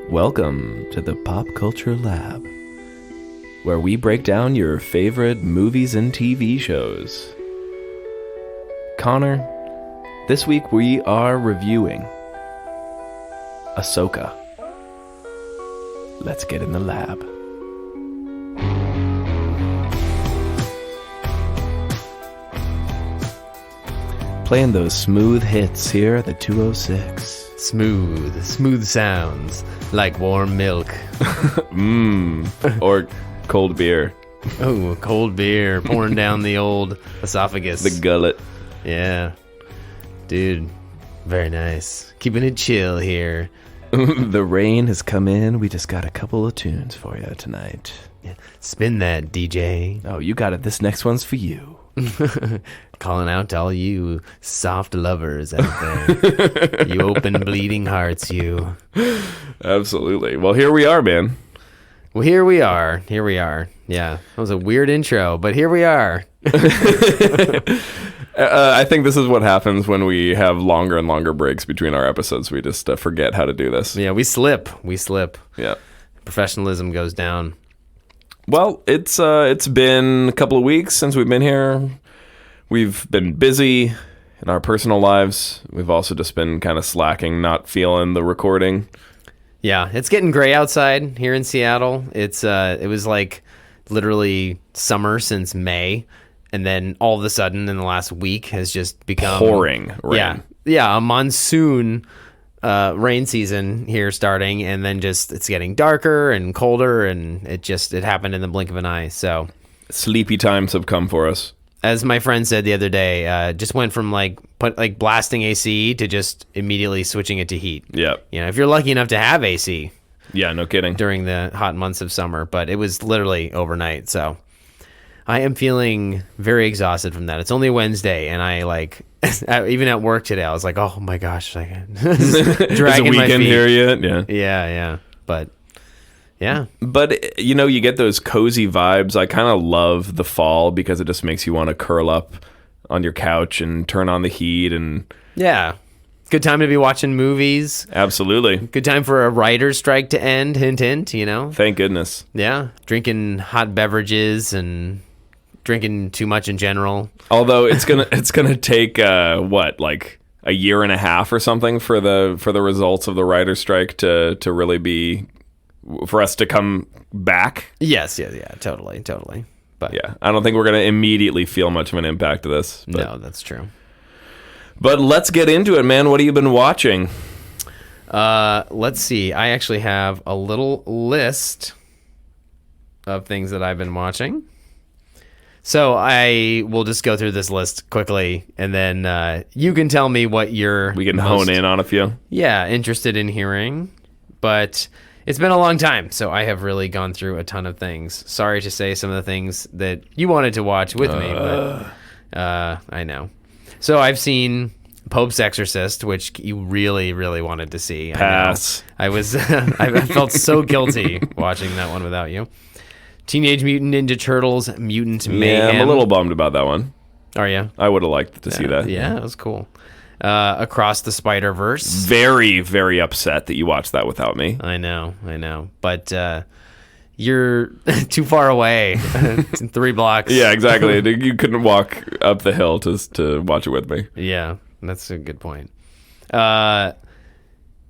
Welcome to the Pop Culture Lab, where we break down your favorite movies and TV shows. Connor, this week we are reviewing Ahsoka. Let's get in the lab. Playing those smooth hits here at the 206. Smooth sounds like warm milk. Or cold beer. Oh, cold beer pouring down the old esophagus. The gullet. Yeah. Dude, very nice. Keeping it chill here. The rain has come in. We just got a couple of tunes for you tonight. Yeah. Spin that, DJ. Oh, you got it. This next one's for you. Calling out to all you soft lovers out there. You open bleeding hearts, you. Absolutely. Well, here we are, man. Well, here we are. Yeah, that was a weird intro, but here we are. I think this is what happens when we have longer and longer breaks between our episodes. We just forget how to do this. Yeah, we slip. Yeah. Professionalism goes down. Well, it's been a couple of weeks since we've been here. We've been busy in our personal lives. We've also just been kind of slacking, not feeling the recording. Yeah, it's getting gray outside here in Seattle. It was like literally summer since May, and then all of a sudden in the last week has just become pouring rain. Yeah, a monsoon rain season here starting, and then just it's getting darker and colder, and it happened in the blink of an eye. So sleepy times have come for us. As my friend said the other day, just went from like blasting AC to just immediately switching it to heat. Yeah. You know, if you're lucky enough to have AC. Yeah, no kidding. During the hot months of summer, but it was literally overnight. So I am feeling very exhausted from that. It's only Wednesday, and I even at work today, I was like, oh my gosh, dragging my feet. Here yet? Yeah. Yeah. But yeah. But, you get those cozy vibes. I kind of love the fall because it just makes you want to curl up on your couch and turn on the heat. And yeah. Good time to be watching movies. Absolutely. Good time for a writer's strike to end. Hint, hint, Thank goodness. Yeah. Drinking hot beverages and drinking too much in general. Although it's gonna take a year and a half or something for the results of the writer's strike to really be for us to come back. Yes, yeah, totally. But yeah, I don't think we're gonna immediately feel much of an impact of this. But. No, that's true. But let's get into it, man. What have you been watching? Let's see. I actually have a little list of things that I've been watching. So I will just go through this list quickly, and then you can tell me what you're We can hone in on a few. Yeah, interested in hearing. But it's been a long time, so I have really gone through a ton of things. Sorry to say some of the things that you wanted to watch with me, but I know. So I've seen Pope's Exorcist, which you really, really wanted to see. Pass. I was, I felt so guilty watching that one without you. Teenage Mutant Ninja Turtles, Mutant Mayhem. Yeah, I'm a little bummed about that one. Are you? I would have liked to see that. Yeah, it was cool. Across the Spider-Verse. Very, very upset that you watched that without me. I know. But you're too far away. 3 blocks. Yeah, exactly. You couldn't walk up the hill to watch it with me. Yeah, that's a good point. All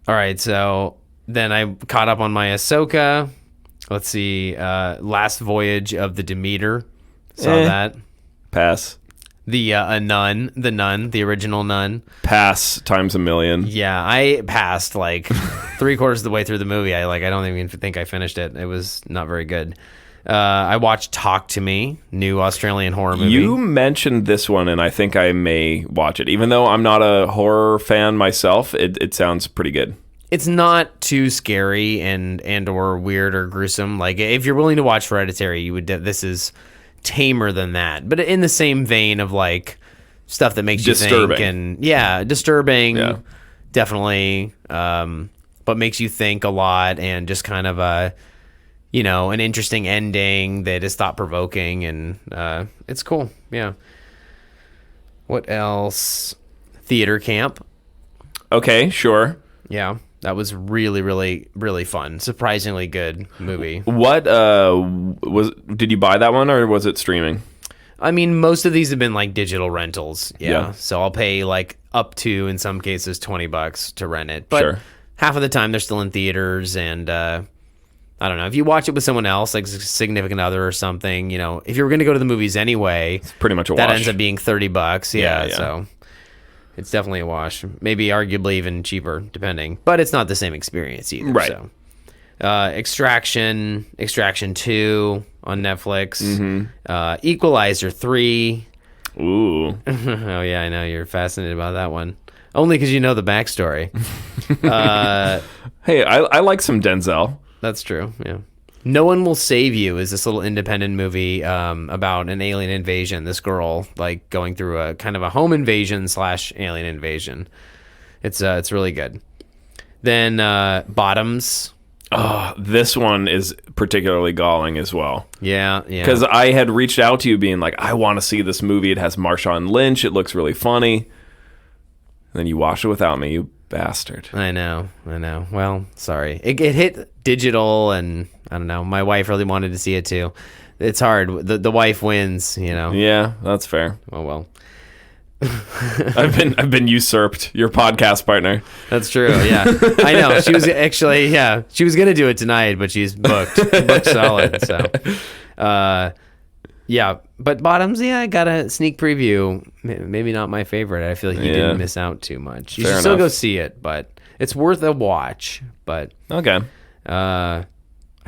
right, so then I caught up on my Ahsoka. Let's see. Last Voyage of the Demeter. Saw that. Pass. The Nun, the original Nun. Pass times a million. Yeah, I passed 3/4 of the way through the movie. I don't even think I finished it. It was not very good. I watched Talk to Me, new Australian horror movie. You mentioned this one, and I think I may watch it. Even though I'm not a horror fan myself, it sounds pretty good. It's not too scary and or weird or gruesome. If you're willing to watch Hereditary, you would. This is tamer than that, but in the same vein of stuff that makes you think, and disturbing, definitely, but makes you think a lot, and just kind of an interesting ending that is thought provoking, and it's cool. Yeah. What else? Theater Camp. Okay, sure. Yeah. That was really, really, really fun. Surprisingly good movie. What did you buy that one or was it streaming? I mean, most of these have been like digital rentals. Yeah. So I'll pay like up to, in some cases, $20 to rent it. But Sure. half of the time they're still in theaters. And I don't know. If you watch it with someone else, like a significant other or something, if you were going to go to the movies anyway, It's pretty much a that wash. ends up being $30. Yeah. Yeah. So it's definitely a wash. Maybe arguably even cheaper, depending. But it's not the same experience either. Right. So. Extraction 2 on Netflix. Equalizer 3. Ooh. Oh, yeah, I know. You're fascinated about that one. Only because you know the backstory. Hey, I like some Denzel. That's true, yeah. No One Will Save You is this little independent movie about an alien invasion. This girl, like, going through a kind of a home invasion / alien invasion. It's really good. Then Bottoms. Oh, this one is particularly galling as well. Yeah. Because I had reached out to you being like, I want to see this movie. It has Marshawn Lynch. It looks really funny. And then you watched it without me, you bastard. I know. Well, sorry. It hit digital, and I don't know. My wife really wanted to see it too. It's hard. The wife wins, Yeah, that's fair. Oh, well. I've been usurped, your podcast partner. That's true. Yeah, I know. She was actually, she was gonna do it tonight, but she's booked solid. So, yeah. But Bottoms, I got a sneak preview. Maybe not my favorite. I feel like you didn't miss out too much. You should still go see it, but it's worth a watch. But okay. I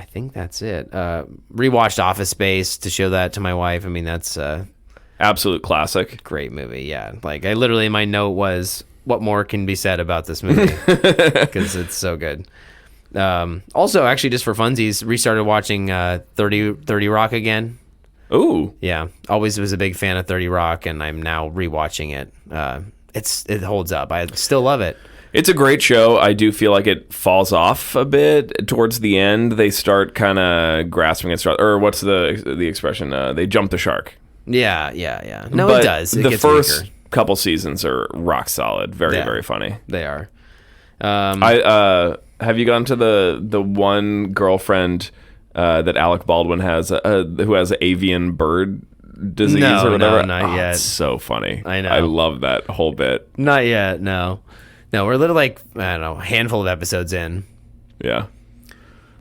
think that's it. Rewatched Office Space to show that to my wife. I mean, that's absolute classic. Great movie, yeah. Like, I literally, my note was, what more can be said about this movie? Because it's so good. Also, actually, just for funsies, restarted watching 30 Rock again. Ooh. Yeah, always was a big fan of 30 Rock, and I'm now rewatching it. It holds up. I still love it. It's a great show. I do feel like it falls off a bit towards the end. They start kind of grasping at straws, or what's the expression? They jump the shark. Yeah. No, but it does. It the gets first weaker. couple seasons are rock solid. Very, very funny. They are. Have you gone to the one girlfriend that Alec Baldwin has who has avian bird disease or whatever? No, not yet. It's so funny. I know. I love that whole bit. Not yet, no. No, we're a little like, I don't know, a handful of episodes in. Yeah.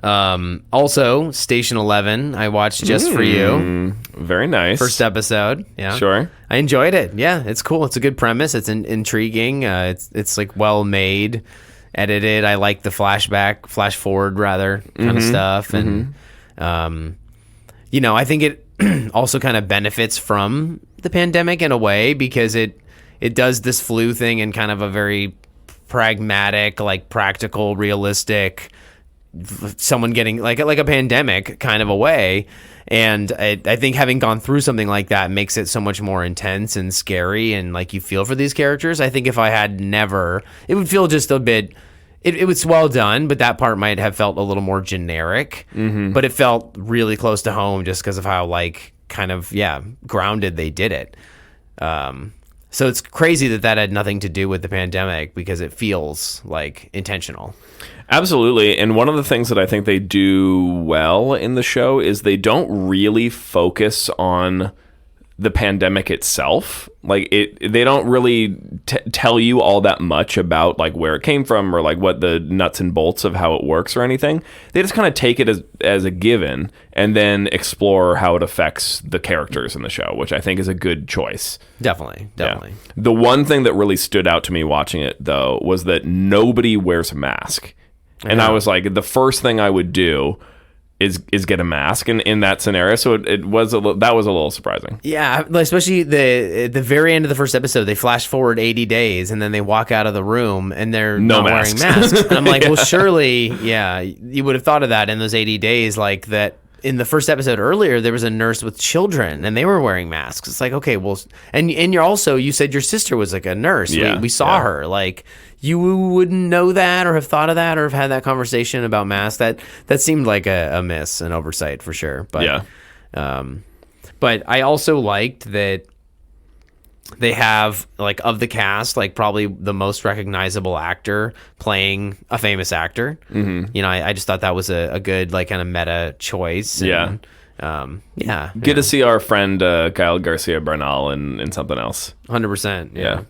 Also, Station 11, I watched just for you. Very nice. First episode. Yeah. Sure. I enjoyed it. Yeah, it's cool. It's a good premise. It's intriguing. It's like well made, edited. I like the flash forward rather kind of stuff. And, I think it also kind of benefits from the pandemic in a way because it does this flu thing in kind of a very pragmatic, like practical, realistic, someone getting like a pandemic kind of a way. And I think having gone through something like that makes it so much more intense and scary, and like you feel for these characters. I think if I had never, it would feel just a bit, it was well done, but that part might have felt a little more generic, but it felt really close to home just because of how like kind of, grounded they did it. So it's crazy that had nothing to do with the pandemic because it feels like intentional. Absolutely. And one of the things that I think they do well in the show is they don't really focus on the pandemic itself. Like they don't really tell you all that much about like where it came from or like what the nuts and bolts of how it works or anything. They just kind of take it as a given and then explore how it affects the characters in the show, which I think is a good choice. Definitely. Yeah. The one thing that really stood out to me watching it though was that nobody wears a mask. And I was like, the first thing I would do is get a mask in that scenario. So that was a little surprising. Yeah, especially the very end of the first episode, they flash forward 80 days and then they walk out of the room and they're not wearing masks. And I'm like, well, surely, you would have thought of that in those 80 days, like that. In the first episode earlier, there was a nurse with children, and they were wearing masks. It's like, okay, well, and you said your sister was like a nurse. Yeah, we saw her. Like, you wouldn't know that, or have thought of that, or have had that conversation about masks. That seemed like a miss, an oversight for sure. But but I also liked that They have, like, of the cast, like, probably the most recognizable actor playing a famous actor. You know, I just thought that was a good, like, kind of meta choice. And, Good to see our friend Kyle Garcia Bernal in something else. 100%. Yeah.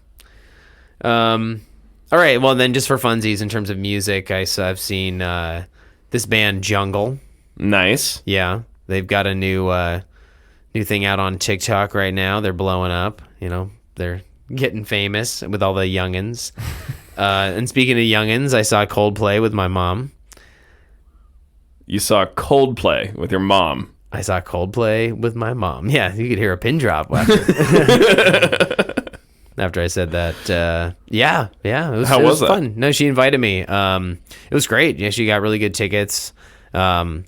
All right. Well, then, just for funsies, in terms of music, I've seen this band Jungle. Nice. Yeah, they've got a new thing out on TikTok right now. They're blowing up. You know, they're getting famous with all the youngins. And speaking of youngins, I saw Coldplay with my mom. You saw Coldplay with your mom. I saw Coldplay with my mom. Yeah, you could hear a pin drop after, after I said that. Yeah, it was fun. No, she invited me. It was great. Yeah, she got really good tickets. I'm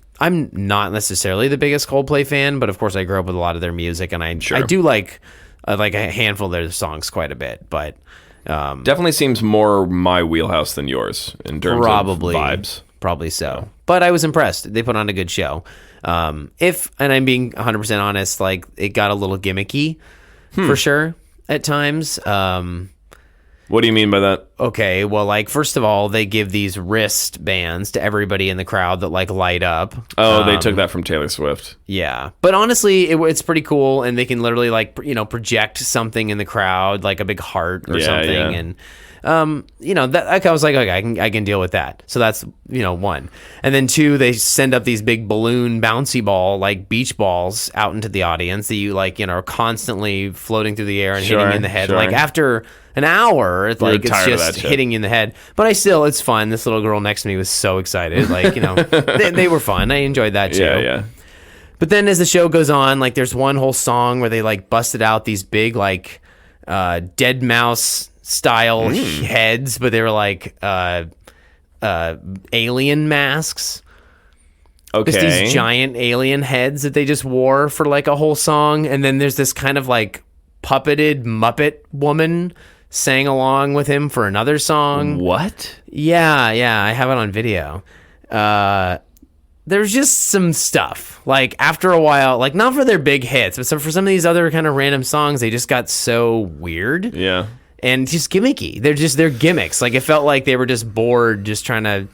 not necessarily the biggest Coldplay fan, but of course I grew up with a lot of their music, and I do like a handful of their songs quite a bit. But definitely seems more my wheelhouse than yours in terms of vibes. Probably so. But I was impressed. They put on a good show. And I'm being 100% honest, like, it got a little gimmicky for sure at times. What do you mean by that? Okay, well, like, first of all, they give these wristbands to everybody in the crowd that, like, light up. Oh, they took that from Taylor Swift. Yeah. But honestly, it's pretty cool, and they can literally, like, you know, project something in the crowd, like a big heart or something. Yeah. And, you know, that I was like, okay, I can deal with that. So that's, you know, one. And then two, they send up these big balloon bouncy ball, like beach balls, out into the audience that you, like, you know, are constantly floating through the air and hitting you in the head. Like, after an hour, it's just hitting you in the head. But it's fun. This little girl next to me was so excited. Like, you know, they were fun. I enjoyed that too. Yeah. But then as the show goes on, like, there's one whole song where they, like, busted out these big, like, dead mouse style heads, but they were like alien masks. Okay. Just these giant alien heads that they just wore for, like, a whole song. And then there's this kind of, like, puppeted Muppet woman sang along with him for another song. What? Yeah, I have it on video. There's just some stuff. Like, after a while, like, not for their big hits, but for some of these other kind of random songs, they just got so weird. Yeah. And just gimmicky. They're gimmicks. Like, it felt like they were just bored, just trying to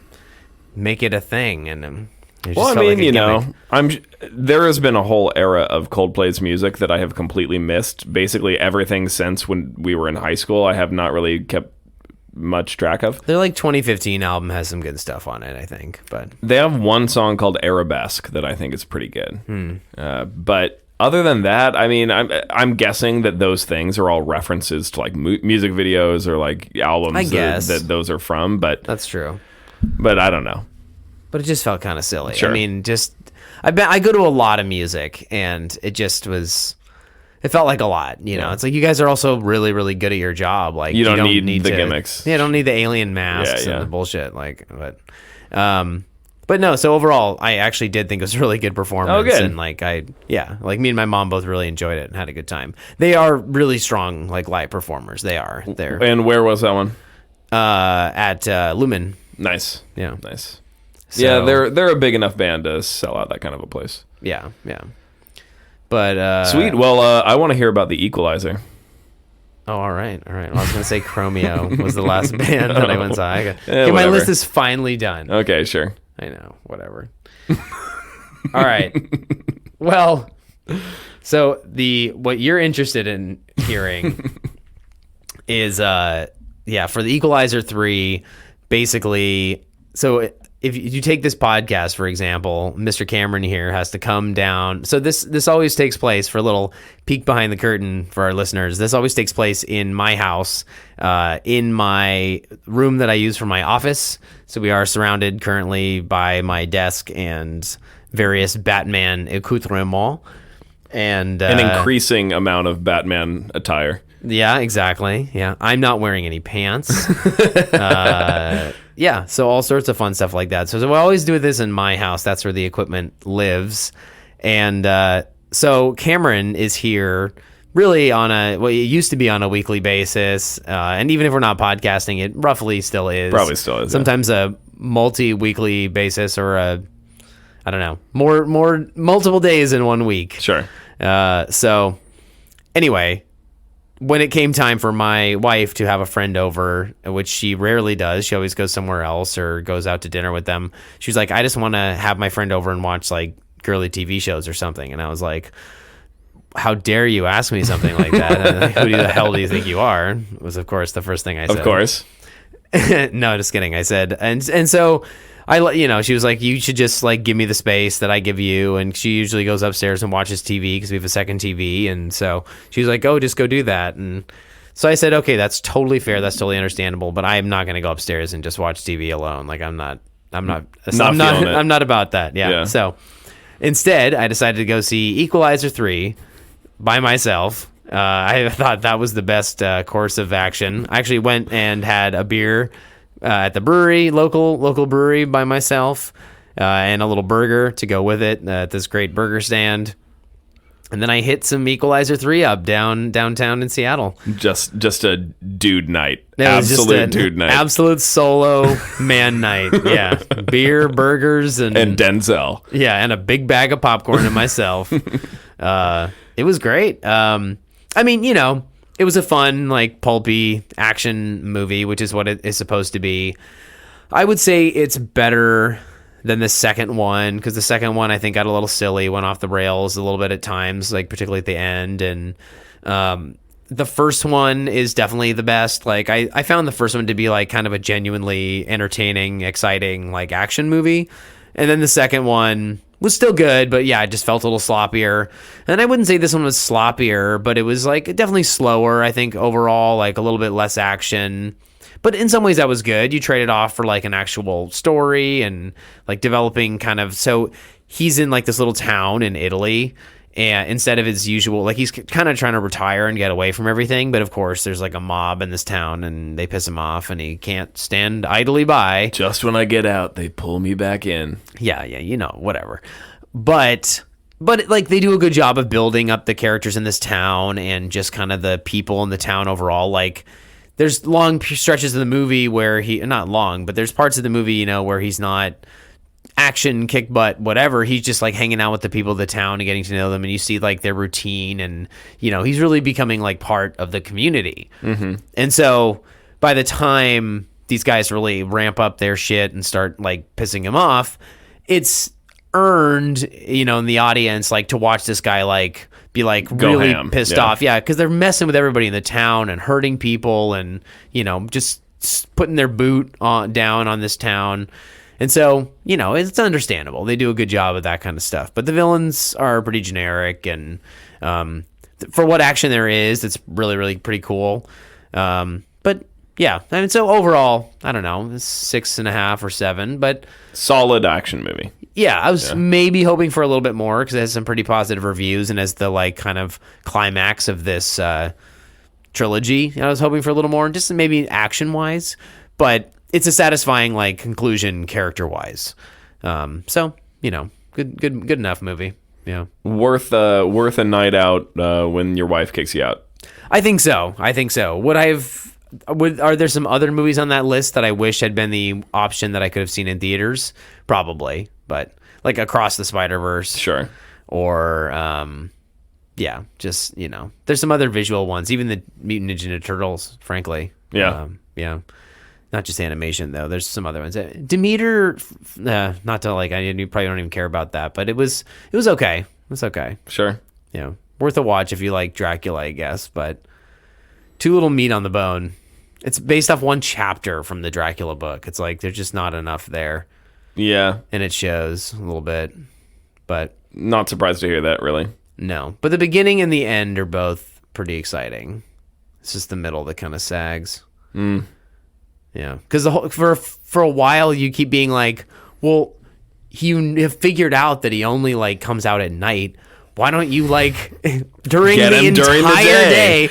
make it a thing. And well, I mean, you know, there has been a whole era of Coldplay's music that I have completely missed. Basically, everything since when we were in high school, I have not really kept much track of. Their, like, 2015 album has some good stuff on it, I think. But they have one song called Arabesque that I think is pretty good. But other than that, I mean, I'm guessing that those things are all references to, like, music videos or, like, albums I guess. that those are from. But that's true. But I don't know. But it just felt kind of silly. Sure. I mean, I go to a lot of music, and it just was. It felt like a lot, you know. It's like, you guys are also really, really good at your job. Like, you don't need the gimmicks. Yeah, don't need the alien masks and the bullshit. Like, but no. So overall, I actually did think it was a really good performance. Oh, good. And, like, like, me and my mom both really enjoyed it and had a good time. They are really strong, like, live performers. They are. And where was that one? At Lumen. Nice. Yeah. Nice. So, yeah, they're a big enough band to sell out that kind of a place. Yeah. But sweet. Well, I want to hear about the Equalizer. Oh, all right. Well, I was gonna say Chromeo was the last band that I went to. Okay, my list is finally done. Okay, sure. I know. Whatever. All right. Well, so what you're interested in hearing is for the Equalizer 3, basically. So if you take this podcast, for example, Mr. Cameron here has to come down. So this always takes place, for a little peek behind the curtain for our listeners. This always takes place in my house, in my room that I use for my office. So we are surrounded currently by my desk and various Batman accoutrements. And an increasing amount of Batman attire. Yeah, exactly. Yeah, I'm not wearing any pants. Yeah, so all sorts of fun stuff like that. So we always do this in my house. That's where the equipment lives. And so Cameron is here really on it used to be on a weekly basis. And even if we're not podcasting, it roughly still is. Probably still is. Sometimes a multi-weekly basis, or I don't know, multiple days in one week. Sure. So anyway, when it came time for my wife to have a friend over, which she rarely does, she always goes somewhere else or goes out to dinner with them. She was like, I just want to have my friend over and watch like girly TV shows or something. And I was like, how dare you ask me something like that? Who the hell do you think you are? Was, of course, the first thing I said. Of course. No, just kidding. I said, and so she was like, you should just like give me the space that I give you. And she usually goes upstairs and watches TV because we have a second TV. And so she's like, oh, just go do that. And so I said, okay, that's totally fair. That's totally understandable. But I'm not going to go upstairs and just watch TV alone. Like I'm not about that. Yeah. So instead I decided to go see Equalizer 3 by myself. I thought that was the best course of action. I actually went and had a beer at the brewery, local brewery by myself, and a little burger to go with it at this great burger stand. And then I hit some Equalizer 3 up downtown in Seattle. Just a dude night. Absolute dude night. Absolute solo man night. Yeah. Beer, burgers, and Denzel. Yeah, and a big bag of popcorn to myself. It was great. I mean, it was a fun, like, pulpy action movie, which is what it is supposed to be. I would say it's better than the second one, because the second one, I think, got a little silly, went off the rails a little bit at times, like, particularly at the end. And the first one is definitely the best. Like, I found the first one to be, like, kind of a genuinely entertaining, exciting, like, action movie. And then the second one was still good, but yeah, it just felt a little sloppier. And I wouldn't say this one was sloppier, but it was like definitely slower, I think, overall, like a little bit less action. But in some ways that was good. You trade it off for like an actual story and like developing kind of, so he's in like this little town in Italy, and instead of his usual, like he's kind of trying to retire and get away from everything, but of course there's like a mob in this town and they piss him off and he can't stand idly by. Just when I get out, they pull me back in. Yeah, whatever. But like they do a good job of building up the characters in this town and just kind of the people in the town overall. Like there's long stretches of the movie where not long, but there's parts of the movie, where he's not action, kick butt, whatever. He's just like hanging out with the people of the town and getting to know them, and you see like their routine, and he's really becoming like part of the community. Mm-hmm. And so by the time these guys really ramp up their shit and start like pissing him off, it's earned, in the audience, like to watch this guy like be like really pissed off. Yeah, because they're messing with everybody in the town and hurting people and just putting their boot down on this town. And so, it's understandable. They do a good job of that kind of stuff. But the villains are pretty generic, and for what action there is, it's really, really pretty cool. But yeah, I mean, so overall, I don't know, 6.5 or 7, but solid action movie. Yeah, I was maybe hoping for a little bit more because it has some pretty positive reviews, and as the like kind of climax of this trilogy, I was hoping for a little more, just maybe action wise, but it's a satisfying like conclusion character wise. So good enough movie. Yeah, worth a night out when your wife kicks you out. I think so. Are there some other movies on that list that I wish had been the option that I could have seen in theaters? Probably, but like Across the Spider-Verse, sure, or just there's some other visual ones, even the Mutant Ninja Turtles, frankly. Yeah. Not just animation though. There's some other ones. Demeter, not to like. You probably don't even care about that, but it was okay. It was okay. Sure. Yeah, worth a watch if you like Dracula, I guess. But too little meat on the bone. It's based off one chapter from the Dracula book. It's like there's just not enough there. Yeah, and it shows a little bit. But not surprised to hear that. Really. No, but the beginning and the end are both pretty exciting. It's just the middle that kind of sags. Yeah, because for a while you keep being like, well, you have figured out that he only like comes out at night. Why don't you like during the entire day?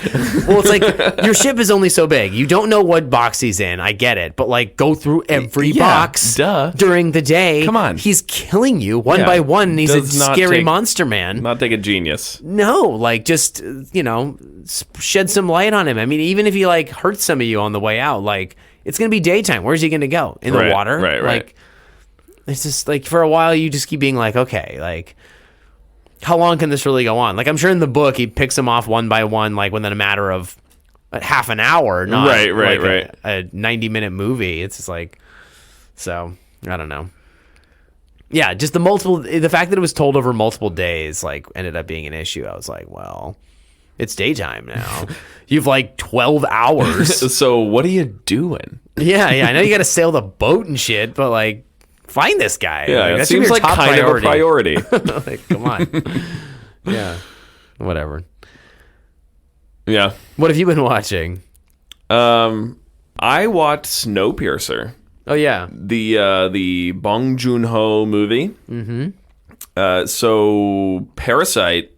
Well, it's like your ship is only so big. You don't know what box he's in. I get it, but like go through every box during the day. Come on, he's killing you one by one. And he's a scary monster man. Not take a genius. No, like just shed some light on him. I mean, even if he like hurts some of you on the way out, like. It's going to be daytime. Where's he going to go? In the water? Right. Like, it's just like for a while you just keep being like, okay, like how long can this really go on? Like, I'm sure in the book he picks them off one by one, like within a matter of half an hour, not right. a 90-minute movie. It's just like, so I don't know. Yeah, just the fact that it was told over multiple days, like, ended up being an issue. I was like, well, it's daytime now. You've like 12 hours. So what are you doing? Yeah. I know you got to sail the boat and shit, but like, find this guy. Yeah, like, that seems like kind of a priority. Like, come on. Yeah, whatever. Yeah. What have you been watching? I watched Snowpiercer. Oh yeah, the Bong Joon-ho movie. Mm-hmm. So Parasite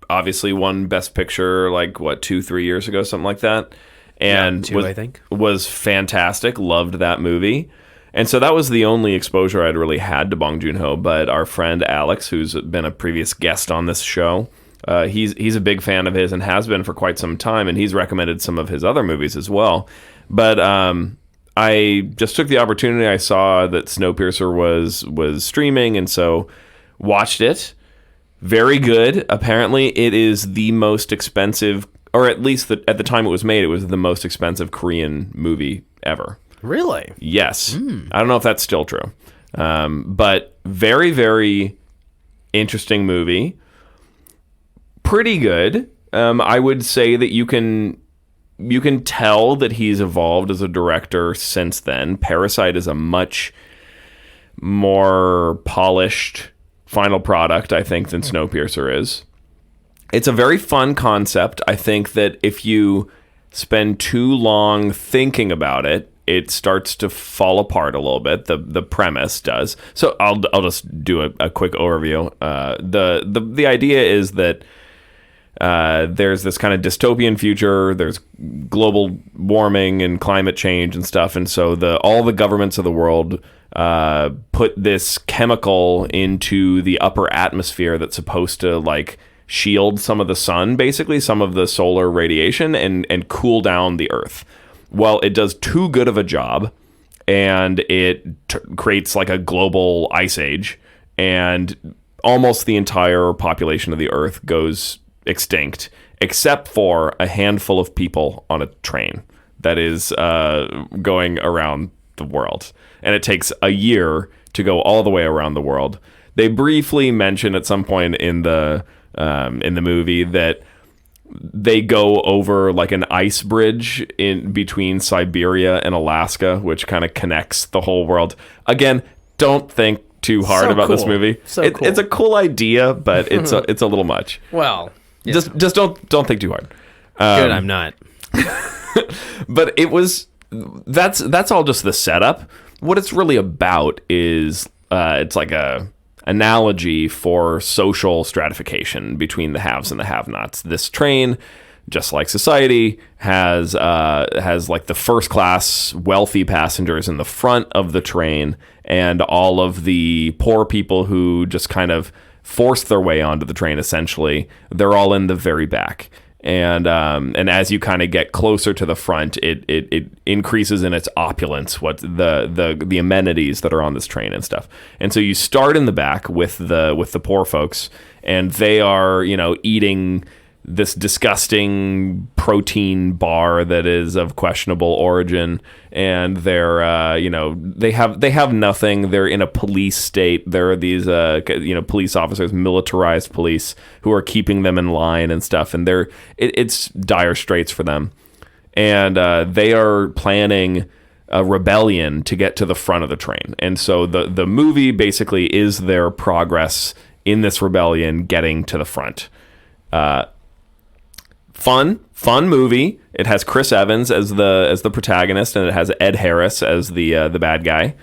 obviously won Best Picture like 2-3 years ago, something like that, and two, I think was fantastic. Loved that movie, and so that was the only exposure I'd really had to Bong Joon-ho. But our friend Alex, who's been a previous guest on this show, he's a big fan of his and has been for quite some time, and he's recommended some of his other movies as well. But I just took the opportunity. I saw that Snowpiercer was streaming, and so watched it. Very good. Apparently, it is the most expensive, or at least at the time it was made, it was the most expensive Korean movie ever. Really? Yes. I don't know if that's still true. But very, very interesting movie. Pretty good. I would say that you can tell that he's evolved as a director since then. Parasite is a much more polished final product, I think, than Snowpiercer is. It's a very fun concept. I think that if you spend too long thinking about it, it starts to fall apart a little bit. The premise does. So I'll just do a quick overview. The idea is that there's this kind of dystopian future. There's global warming and climate change and stuff, and so all the governments of the world put this chemical into the upper atmosphere that's supposed to like shield some of the sun, basically some of the solar radiation, and cool down the Earth. Well, it does too good of a job, and it creates like a global ice age, and almost the entire population of the Earth goes extinct, except for a handful of people on a train that is going around the world. And it takes a year to go all the way around the world. They briefly mention at some point in the movie that they go over like an ice bridge in between Siberia and Alaska, which kind of connects the whole world. Again, don't think too hard about this movie. Cool. It's a cool idea, but it's a little much. Well, yeah. Just don't think too hard. Good, I'm not. But that's all just the setup. What it's really about is it's like a analogy for social stratification between the haves and the have-nots. This train, just like society, has like the first class wealthy passengers in the front of the train, and all of the poor people who just kind of force their way onto the train, essentially, they're all in the very back. And as you kind of get closer to the front, it increases in its opulence, what the amenities that are on this train and stuff. And so you start in the back with the poor folks, and they are, eating this disgusting protein bar that is of questionable origin, and they're they have nothing. They're in a police state. There are these police officers, militarized police, who are keeping them in line and stuff, and it's dire straits for them, and they are planning a rebellion to get to the front of the train. And so the movie basically is their progress in this rebellion getting to the front. Fun movie. It has Chris Evans as the protagonist, and it has Ed Harris as the bad guy.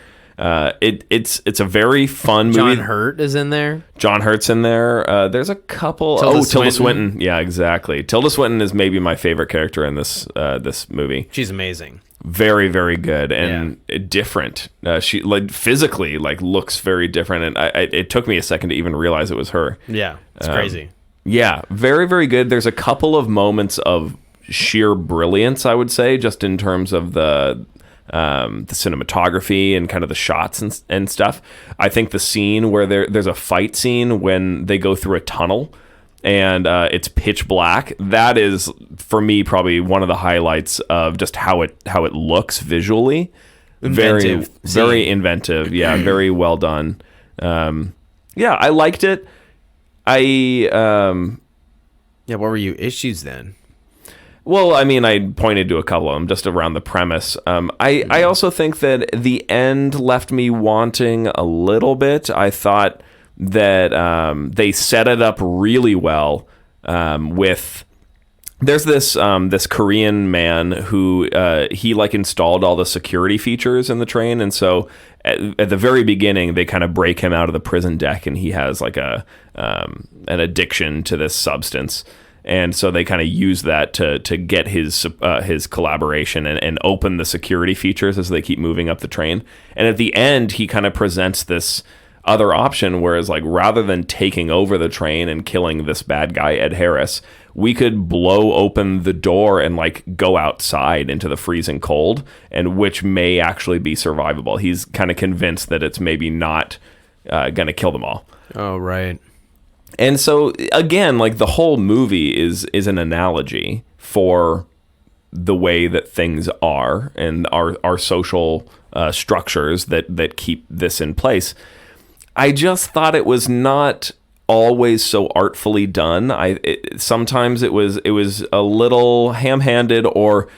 It's a very fun movie. John Hurt is in there. John Hurt's in there. There's a couple. Tilda Swinton. Yeah, exactly. Tilda Swinton is maybe my favorite character in this movie. She's amazing. Very, very good and different. She physically looks very different, and it took me a second to even realize it was her. Yeah, it's crazy. Yeah, very, very good. There's a couple of moments of sheer brilliance, I would say, just in terms of the the cinematography and kind of the shots and stuff. I think the scene where there's a fight scene when they go through a tunnel and it's pitch black, that is for me probably one of the highlights of just how it looks visually. Inventive very inventive. Yeah, very well done. I liked it. What were your issues then? Well, I mean, I pointed to a couple of them just around the premise. I also think that the end left me wanting a little bit. I thought that they set it up really well with... There's this Korean man who he like installed all the security features in the train, and so at the very beginning they kind of break him out of the prison deck, and he has like an addiction to this substance, and so they kind of use that to get his collaboration and open the security features as they keep moving up the train. And at the end, he kind of presents this other option, whereas like rather than taking over the train and killing this bad guy Ed Harris, we could blow open the door and like go outside into the freezing cold, and which may actually be survivable. He's kind of convinced that it's maybe not going to kill them all. Oh, right. And so again, like the whole movie is an analogy for the way that things are and our social structures that keep this in place. I just thought it was not always so artfully done. Sometimes it was a little ham-handed, or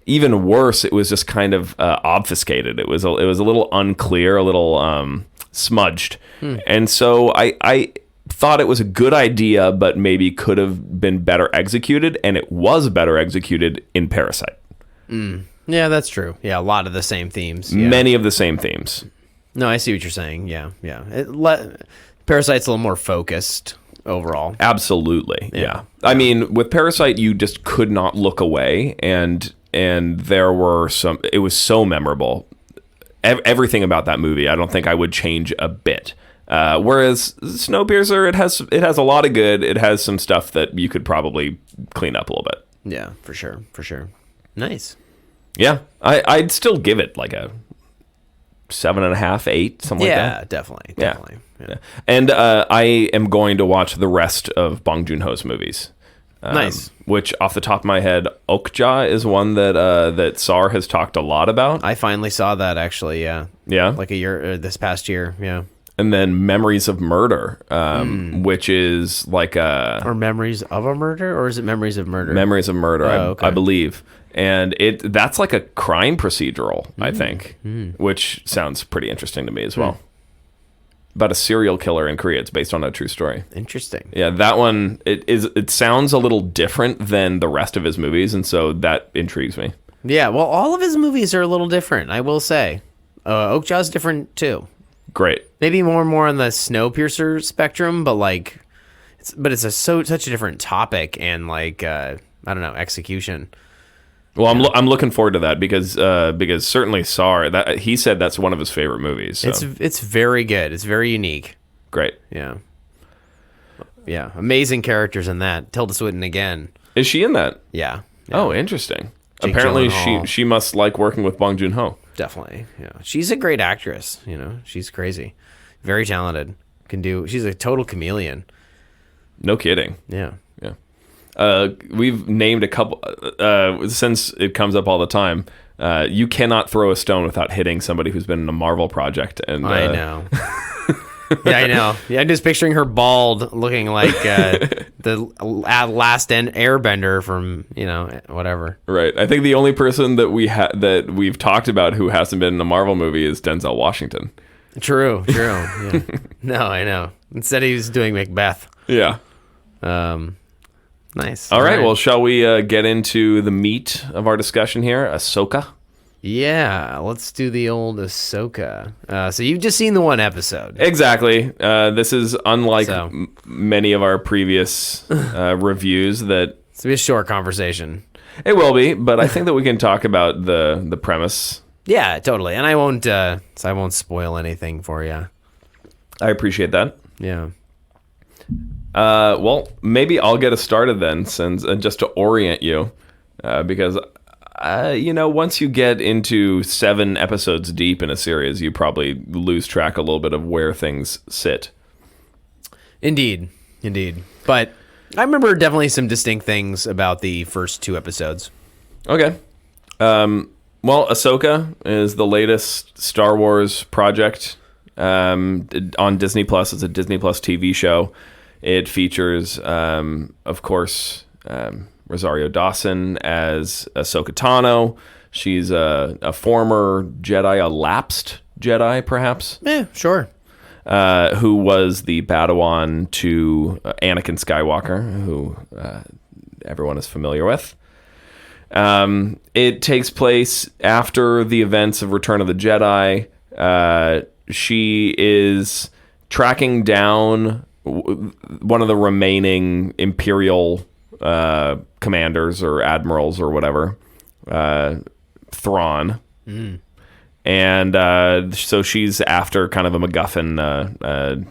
even worse, it was just kind of obfuscated. It was a little unclear, a little smudged. And so I thought it was a good idea, but maybe could have been better executed, and it was better executed in Parasite. Yeah, that's true. Yeah, a lot of the same themes. Yeah. Many of the same themes. No, I see what you're saying. Yeah. Parasite's a little more focused overall. Absolutely. Yeah. I mean, with Parasite, you just could not look away, and there were it was so memorable. Everything about that movie, I don't think I would change a bit. Whereas Snowpiercer, it has a lot of good. It has some stuff that you could probably clean up a little bit. Yeah, for sure. Nice. Yeah. I'd still give it like a 7.5, 8, something like that. Yeah, definitely. Yeah. And I am going to watch the rest of Bong Joon-ho's movies. Nice. Which, off the top of my head, Okja is one that Sar has talked a lot about. I finally saw that, actually, yeah. Yeah? Like this past year, yeah. And then Memories of Murder, which is like a... Or Memories of a Murder? Or is it Memories of Murder? Memories of Murder, okay. I believe. And that's like a crime procedural, I think, which sounds pretty interesting to me as well. About a serial killer in Korea. It's based on a true story. Interesting. Yeah, that one, it sounds a little different than the rest of his movies, and so that intrigues me. Yeah, well, all of his movies are a little different, I will say. Okja's different, too. Great. Maybe more on the Snowpiercer spectrum, but it's such a different topic and I don't know, execution. Well, I'm looking forward to that because certainly Sar, that he said that's one of his favorite movies. So. It's very good. It's very unique. Great. Yeah. Amazing characters in that. Tilda Swinton again. Is she in that? Yeah. Oh, interesting. Jake Apparently, Gyllenhaal. she must like working with Bong Joon-ho. Definitely. Yeah. She's a great actress. She's crazy, very talented. She's a total chameleon. No kidding. Yeah. We've named a couple since it comes up all the time. You cannot throw a stone without hitting somebody who's been in a Marvel project. And I know. Yeah, I know. Yeah, I'm just picturing her bald, looking like the last Airbender from whatever. Right. I think the only person that we've talked about who hasn't been in a Marvel movie is Denzel Washington. True. Yeah. No, I know. Instead, he was doing Macbeth. Yeah. Nice. All right. Well, shall we get into the meat of our discussion here? Ahsoka. Yeah, let's do the old Ahsoka. So you've just seen the one episode. Exactly. This is unlike many of our previous reviews. That it's gonna be a short conversation. It will be, but I think that we can talk about the premise. Yeah, totally. And I won't spoil anything for you. I appreciate that. Yeah. Well, maybe I'll get us started then, since just to orient you, because once you get into 7 episodes deep in a series, you probably lose track a little bit of where things sit. Indeed. But I remember definitely some distinct things about the first 2 episodes. Okay. Well, Ahsoka is the latest Star Wars project on Disney Plus. It's a Disney Plus TV show. It features, of course, Rosario Dawson as Ahsoka Tano. She's a former Jedi, a lapsed Jedi, perhaps. Sure. Who was the padawan to Anakin Skywalker, who everyone is familiar with. It takes place after the events of Return of the Jedi. She is tracking down one of the remaining Imperial commanders or admirals or whatever, Thrawn. And so she's after kind of a MacGuffin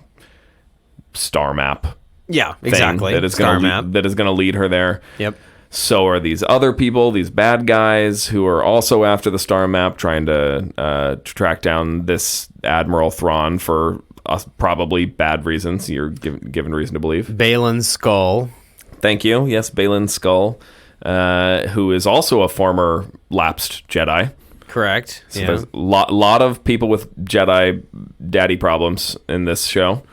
star map. Yeah, exactly. That is going to lead her there. Yep. So are these other people, these bad guys who are also after the star map, trying to track down this Admiral Thrawn for probably bad reasons. You're given reason to believe. Baylan Skoll. Thank you. Yes, Baylan Skoll, who is also a former lapsed Jedi. Correct. So there's a lot of people with Jedi daddy problems in this show.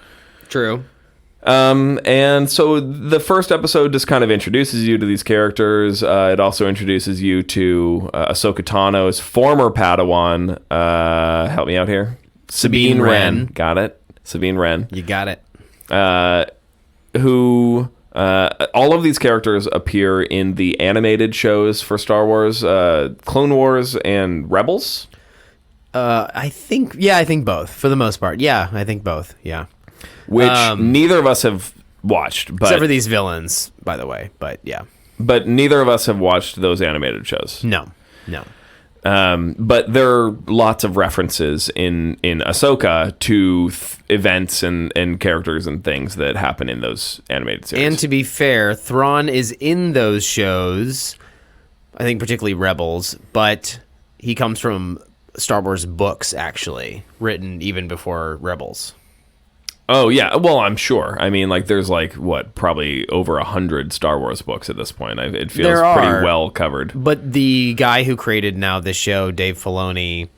True. And so the first episode just kind of introduces you to these characters. It also introduces you to Ahsoka Tano's former Padawan. Help me out here. Sabine Wren. Got it. Sabine Wren. You got it. Who... all of these characters appear in the animated shows for Star Wars, Clone Wars and Rebels. I think both for the most part. Yeah, I think both. Yeah. Which neither of us have watched. But, except for these villains, by the way. But yeah. But neither of us have watched those animated shows. No. But there are lots of references in Ahsoka to events and characters and things that happen in those animated series. And to be fair, Thrawn is in those shows, I think particularly Rebels, but he comes from Star Wars books, actually, written even before Rebels. Oh, yeah. Well, I'm sure. I mean, there's probably over 100 Star Wars books at this point. It feels pretty well covered. But the guy who created now this show, Dave Filoni,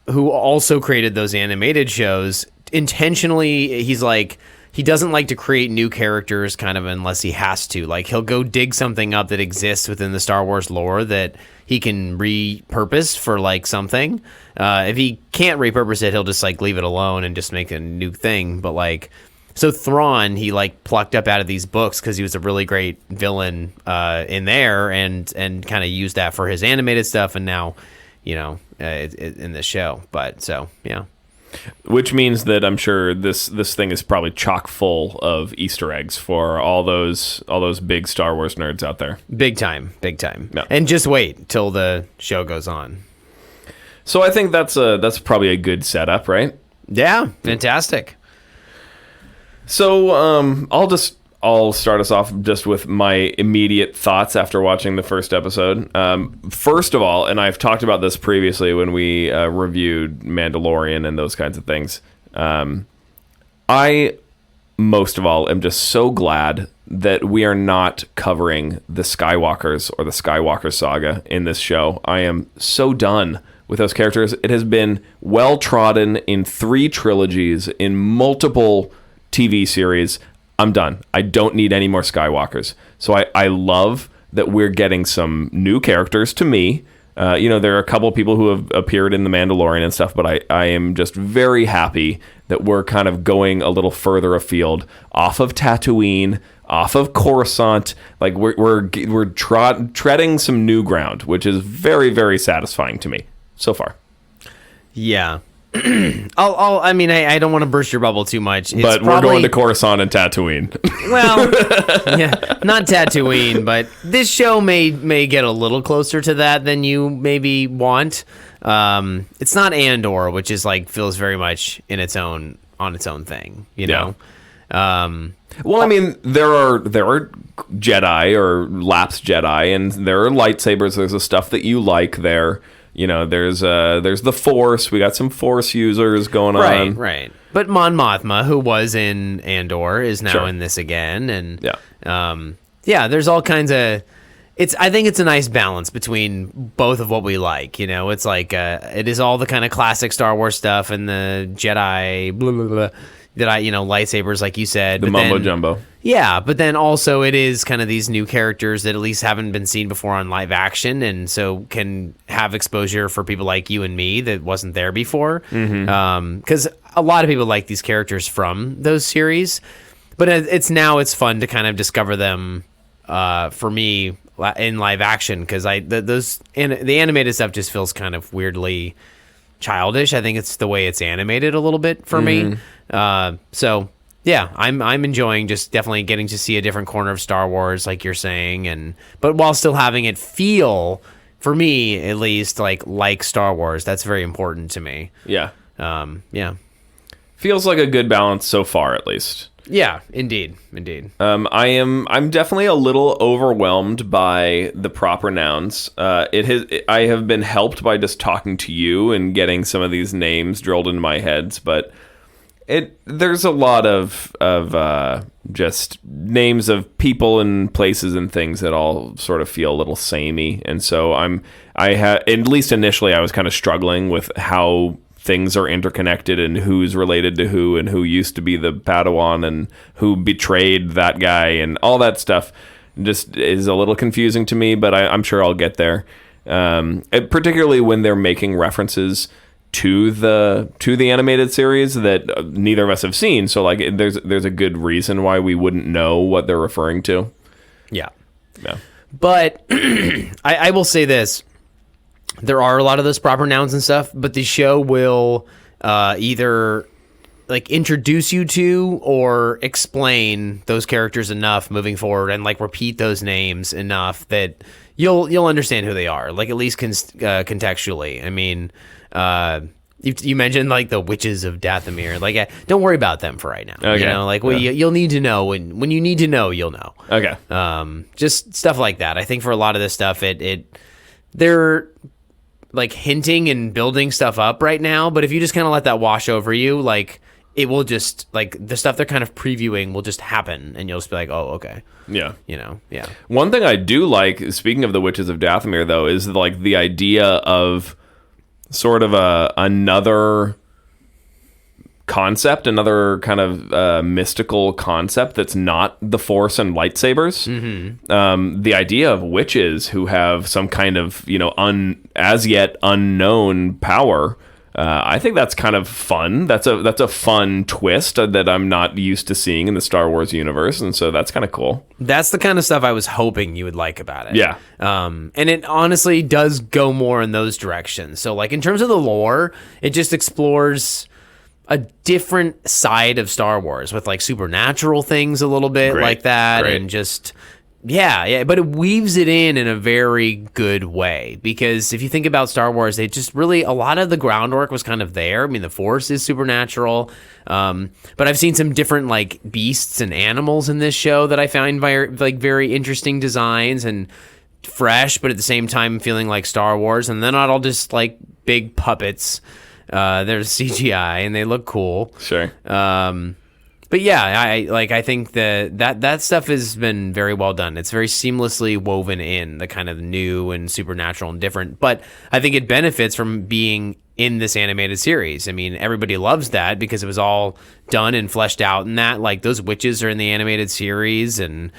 who also created those animated shows, intentionally, he doesn't like to create new characters kind of unless he has to. He'll go dig something up that exists within the Star Wars lore that he can repurpose for something. If he can't repurpose it, he'll just leave it alone and just make a new thing. But so Thrawn, he plucked up out of these books because he was a really great villain in there, and kind of used that for his animated stuff, and now, in the show. But so yeah. Which means that I'm sure this thing is probably chock full of Easter eggs for all those big Star Wars nerds out there. Big time. Yeah. And just wait till the show goes on. So I think that's probably a good setup, right? Yeah, fantastic. So I'll start us off just with my immediate thoughts after watching the first episode. First of all, and I've talked about this previously when we reviewed Mandalorian and those kinds of things, I, most of all, am just so glad that we are not covering the Skywalkers or the Skywalker saga in this show. I am so done with those characters. It has been well-trodden in 3 trilogies, in multiple TV series. I'm done. I don't need any more Skywalkers. So I love that we're getting some new characters to me. There are a couple of people who have appeared in The Mandalorian and stuff, but I am just very happy that we're kind of going a little further afield, off of Tatooine, off of Coruscant. We're treading some new ground, which is very, very satisfying to me so far. Yeah. I don't want to burst your bubble too much. But we're going to Coruscant and Tatooine. Well, yeah, not Tatooine, but this show may get a little closer to that than you maybe want. It's not Andor, which is feels very much on its own thing, you know. Well, I mean, there are Jedi or lapsed Jedi, and there are lightsabers. There's the stuff that you like there. You know, there's the Force. We got some Force users going on. Right. But Mon Mothma, who was in Andor, is now in this again, and there's all kinds of. I think it's a nice balance between both of what we like. You know, it's like it is all the kind of classic Star Wars stuff and the Jedi blah blah blah that lightsabers, like you said, the mumbo jumbo. Yeah, but then also it is kind of these new characters that at least haven't been seen before on live action, and so can have exposure for people like you and me that wasn't there before. Because a lot of people like these characters from those series, but it's fun to kind of discover them for me in live action, because the animated stuff just feels kind of weirdly childish. I think it's the way it's animated a little bit for me. So yeah, I'm enjoying just definitely getting to see a different corner of Star Wars, like you're saying, but while still having it feel, for me at least, like Star Wars. That's very important to me. Yeah. Feels like a good balance so far, at least. Yeah, indeed. I'm definitely a little overwhelmed by the proper nouns. I have been helped by just talking to you and getting some of these names drilled into my heads, but there's a lot of just names of people and places and things that all sort of feel a little samey, and so at least initially I was kind of struggling with how things are interconnected and who's related to who and who used to be the Padawan and who betrayed that guy, and all that stuff just is a little confusing to me, but I'm sure I'll get there. Particularly when they're making references to the animated series that neither of us have seen, so there's a good reason why we wouldn't know what they're referring to. Yeah. But I will say this. There are a lot of those proper nouns and stuff, but the show will either introduce you to or explain those characters enough moving forward, and repeat those names enough that you'll understand who they are, at least contextually. I mean, you mentioned the witches of Dathomir. Don't worry about them for right now. Okay. You'll need to know when you need to know, you'll know. Okay. Just stuff like that. I think for a lot of this stuff, they're hinting and building stuff up right now, but if you just kind of let that wash over you, it will just the stuff they're kind of previewing will just happen, and you'll just be like, oh, okay. Yeah. Yeah. One thing I do like, speaking of the Witches of Dathomir, though, is the idea of sort of another concept, another kind of mystical concept that's not the Force and lightsabers. The idea of witches who have some kind of as yet unknown power. I think that's kind of fun. That's a fun twist that I'm not used to seeing in the Star Wars universe, and so that's kind of cool. That's the kind of stuff I was hoping you would like about it. Yeah. And it honestly does go more in those directions. So in terms of the lore, it just explores a different side of Star Wars with supernatural things a little bit like that. Great. And just yeah, but it weaves it in a very good way, because if you think about Star Wars, they just really, a lot of the groundwork was kind of there. I mean, the Force is supernatural, but I've seen some different beasts and animals in this show that I find very interesting designs and fresh, but at the same time feeling like Star Wars, and they're not all just big puppets. There's CGI and they look cool. Sure. But yeah, I think that stuff has been very well done. It's very seamlessly woven in, the kind of new and supernatural and different. But I think it benefits from being in this animated series. I mean, everybody loves that because it was all done and fleshed out in that. Those witches are in the animated series, and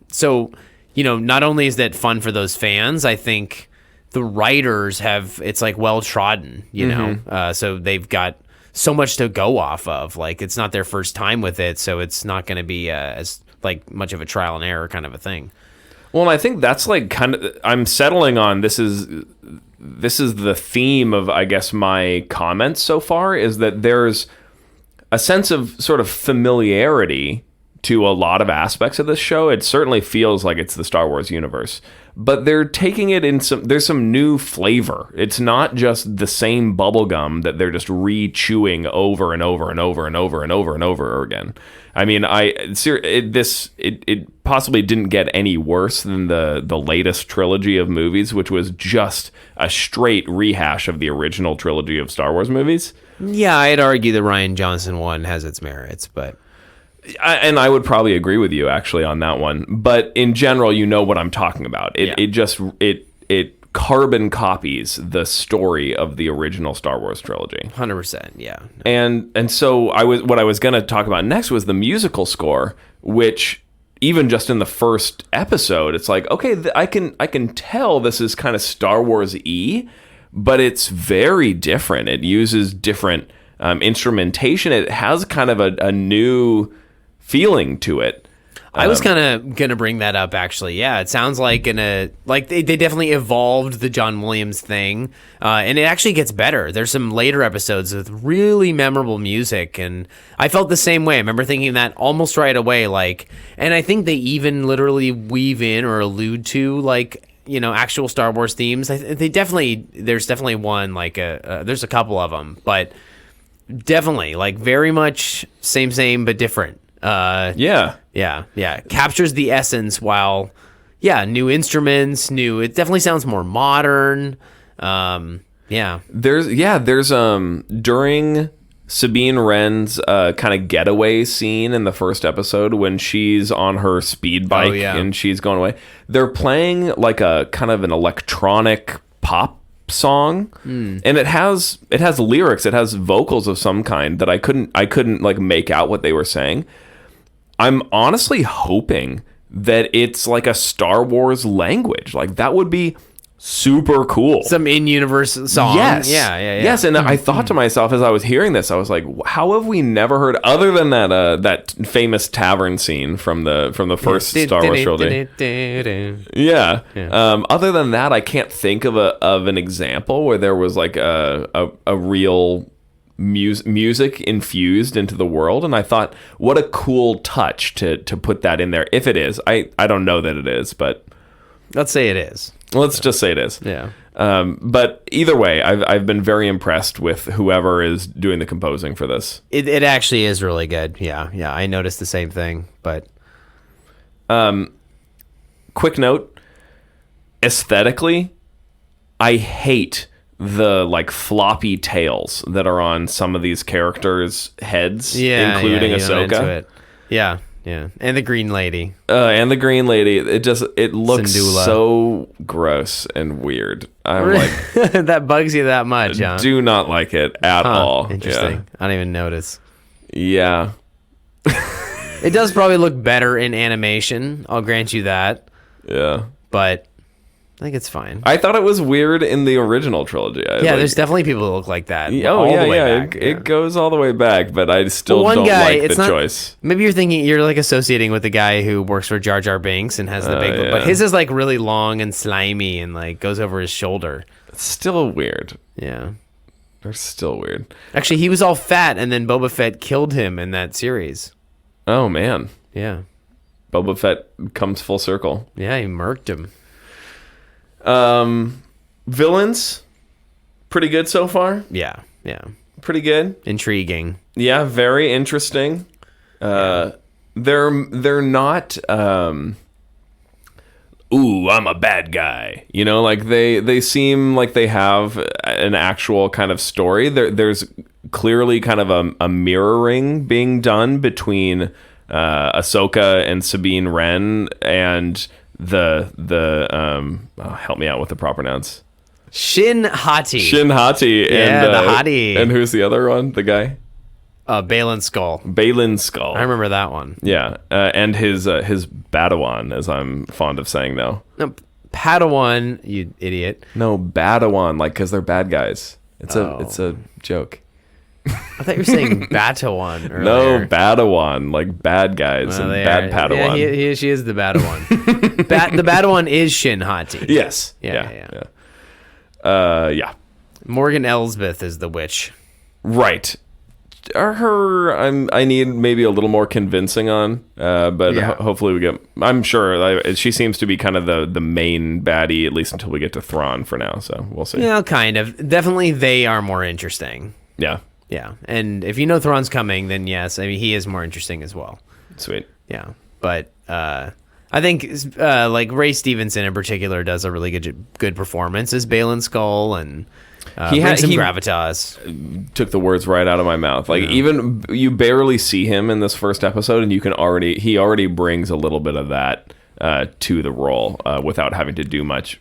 so not only is that fun for those fans, I think the writers it's well trodden, so they've got so much to go off of. It's not their first time with it, so it's not going to be as much of a trial and error kind of a thing. Well, and I think that's kind of, I'm settling on, this is the theme of, I guess, my comments so far, is that there's a sense of sort of familiarity to a lot of aspects of this show. It certainly feels like it's the Star Wars universe, but they're taking it in there's some new flavor. It's not just the same bubble gum that they're just re-chewing over and over and over and over and over and over again. I mean, it possibly didn't get any worse than the latest trilogy of movies, which was just a straight rehash of the original trilogy of Star Wars movies. Yeah, I'd argue the Rian Johnson one has its merits, but... And I would probably agree with you, actually, on that one. But in general, you know what I'm talking about. It carbon copies the story of the original Star Wars trilogy. 100%, yeah. And so what I was going to talk about next was the musical score, which even just in the first episode, it's like, okay, I can tell this is kind of Star Wars-y, but it's very different. It uses different instrumentation. It has kind of a new feeling to it. I was kind of gonna bring that up, actually. Yeah, it sounds like they definitely evolved the John Williams thing, and it actually gets better. There's some later episodes with really memorable music, and I felt the same way. I remember thinking that almost right away, and I think they even literally weave in or allude to actual Star Wars themes. There's definitely one there's a couple of them, but definitely very much same but different. Yeah. Captures the essence while, new instruments, it definitely sounds more modern. There's during Sabine Wren's kind of getaway scene in the first episode when she's on her speed bike and she's going away, they're playing like a kind of an electronic pop song, and it has lyrics, it has vocals of some kind that I couldn't make out what they were saying. I'm honestly hoping that it's like a Star Wars language. That would be super cool. Some in-universe song. Yes. Yeah. Yes, and I thought to myself as I was hearing this, I was like, how have we never heard, other than that famous tavern scene from the first Star Wars trilogy. Yeah. Other than that, I can't think of an example where there was a real music infused into the world, and I thought, what a cool touch to put that in there. If it is, I don't know that it is, but let's say it is. Let's just say it is. Yeah. But either way, I've been very impressed with whoever is doing the composing for this. It actually is really good. Yeah. I noticed the same thing. But quick note: aesthetically, I hate the floppy tails that are on some of these characters' heads, including Ahsoka. Yeah. And the green lady. It looks Syndulla. so gross and weird. I'm that bugs you that much, huh? Do not like it at all. Interesting. Yeah. I don't even notice. Yeah. It does probably look better in animation. I'll grant you that. Yeah. But I think it's fine. I thought it was weird in the original trilogy. There's definitely people who look like that. It goes all the way back, but I still don't like the choice. Maybe you're associating with the guy who works for Jar Jar Binks and has the big, but his is really long and slimy and goes over his shoulder. It's still weird. Yeah. They're still weird. Actually, he was all fat, and then Boba Fett killed him in that series. Oh, man. Yeah. Boba Fett comes full circle. Yeah, he murked him. Villains, pretty good so far. Yeah. Pretty good. Intriguing. Yeah, very interesting. They're not ooh, I'm a bad guy. They seem like they have an actual kind of story. There's clearly kind of a mirroring being done between Ahsoka and Sabine Wren and help me out with the proper nouns. Shin Hati. And the hottie. And who's the other one? The guy? Baylan Skoll. I remember that one. Yeah, and his padawan, as I'm fond of saying now. No, padawan, you idiot. No, padawan, because they're bad guys. It's a joke. I thought you were saying Batawan earlier. No, Padawan, like bad guys and bad Padawan. Yeah, she is the Padawan. The Padawan is Shin Hati. Yes. Yeah. Yeah. Morgan Elsbeth is the witch. Right. I need maybe a little more convincing on, but hopefully we get. I'm sure she seems to be kind of the main baddie, at least until we get to Thrawn for now. So we'll see. Yeah, kind of. Definitely, they are more interesting. Yeah. Yeah, and if you know Thrawn's coming, then yes, I mean he is more interesting as well. Sweet. Yeah, but I think like Ray Stevenson in particular does a really good performance as Baylan Skoll, and he had some gravitas. Took the words right out of my mouth. Like even you barely see him in this first episode, and he already brings a little bit of that to the role without having to do much.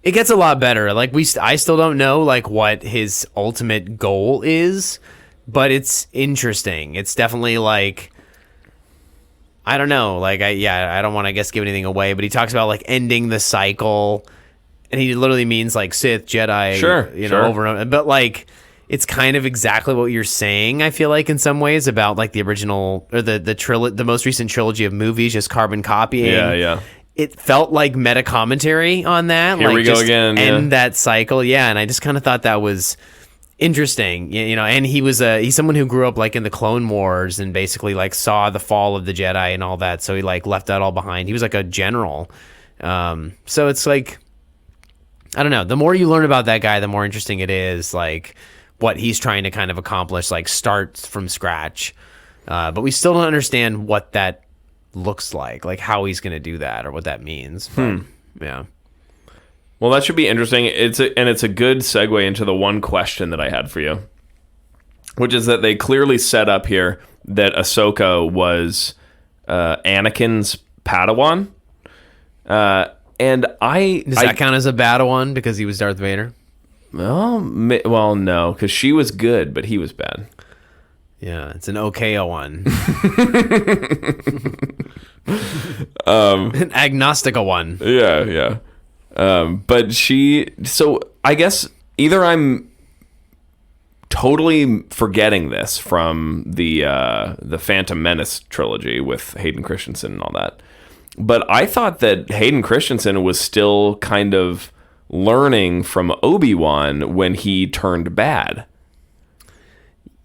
It gets a lot better. Like I still don't know like what his ultimate goal is, but it's interesting. It's definitely like, I don't know. Like I don't want to give anything away, but he talks about like ending the cycle, and he literally means like Sith, Jedi, sure, over and over. But like it's kind of exactly what you're saying. I feel like in some ways about like the original or the most recent trilogy of movies, just carbon copying. Yeah. It felt like meta commentary on that. Here like we go again. End that cycle. Yeah, and I just kind of thought that was interesting. And he's someone who grew up like in the Clone Wars and basically like saw the fall of the Jedi and all that. So he like left that all behind. He was like a general. So it's like, I don't know. The more you learn about that guy, the more interesting it is. Like what he's trying to kind of accomplish, like start from scratch. But we still don't understand what that looks like how he's going to do that or what that means. But, yeah. Well, that should be interesting. It's a good segue into the one question that I had for you, which is that they clearly set up here that Ahsoka was Anakin's padawan. And does that count as a padawan because he was Darth Vader? Well, no, because she was good, but he was bad. Yeah, it's an OKO one. An agnostica one. Yeah. But so I guess either I'm totally forgetting this from the Phantom Menace trilogy with Hayden Christensen and all that, but I thought that Hayden Christensen was still kind of learning from Obi-Wan when he turned bad.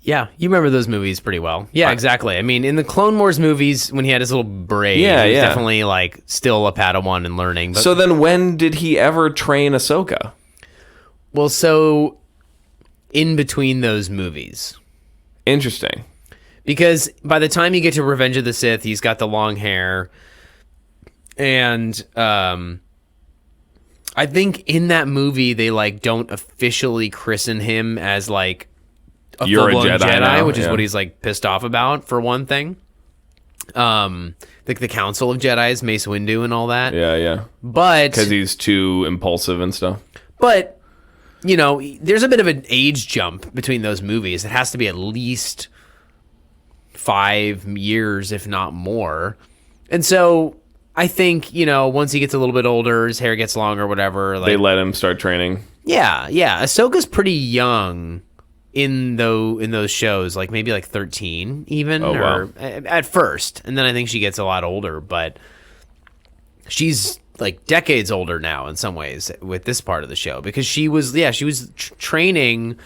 Yeah, you remember those movies pretty well. Yeah, exactly. I mean, in the Clone Wars movies, when he had his little braid, he was definitely like still a Padawan and learning. But, so then when did he ever train Ahsoka? Well, so in between those movies. Interesting. Because by the time you get to Revenge of the Sith, he's got the long hair. And I think in that movie, they like don't officially christen him as like you're a Jedi now, which is what he's like pissed off about for one thing. Like the Council of Jedi's, Mace Windu and all that. Yeah. But because he's too impulsive and stuff. But there's a bit of an age jump between those movies. It has to be at least 5 years, if not more. And so I think once he gets a little bit older, his hair gets longer, whatever. Like, they let him start training. Yeah. Ahsoka's pretty young in those shows, like maybe like 13 even, or at first, and then I think she gets a lot older, but she's like decades older now in some ways with this part of the show because she was training,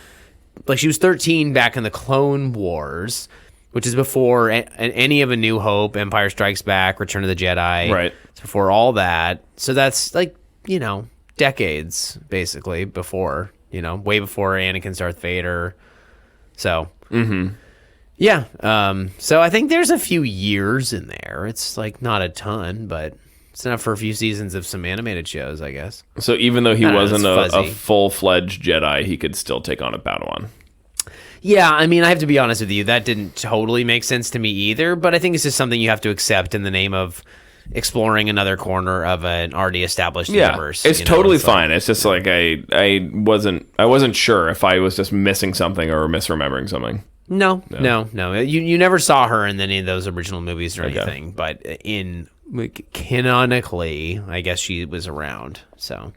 like she was 13 back in the Clone Wars, which is before any of A New Hope, Empire Strikes Back, Return of the Jedi. Right. It's before all that, so that's like decades basically before. Way before Anakin's Darth Vader. So, yeah. So I think there's a few years in there. It's like not a ton, but it's enough for a few seasons of some animated shows, I guess. So even though he wasn't a full-fledged Jedi, he could still take on a Padawan. Yeah, I mean, I have to be honest with you. That didn't totally make sense to me either, but I think it's just something you have to accept in the name of exploring another corner of an already established universe. It's totally fine. It's just like I wasn't sure if I was just missing something or misremembering something. No. You never saw her in any of those original movies or anything, but canonically, I guess she was around. So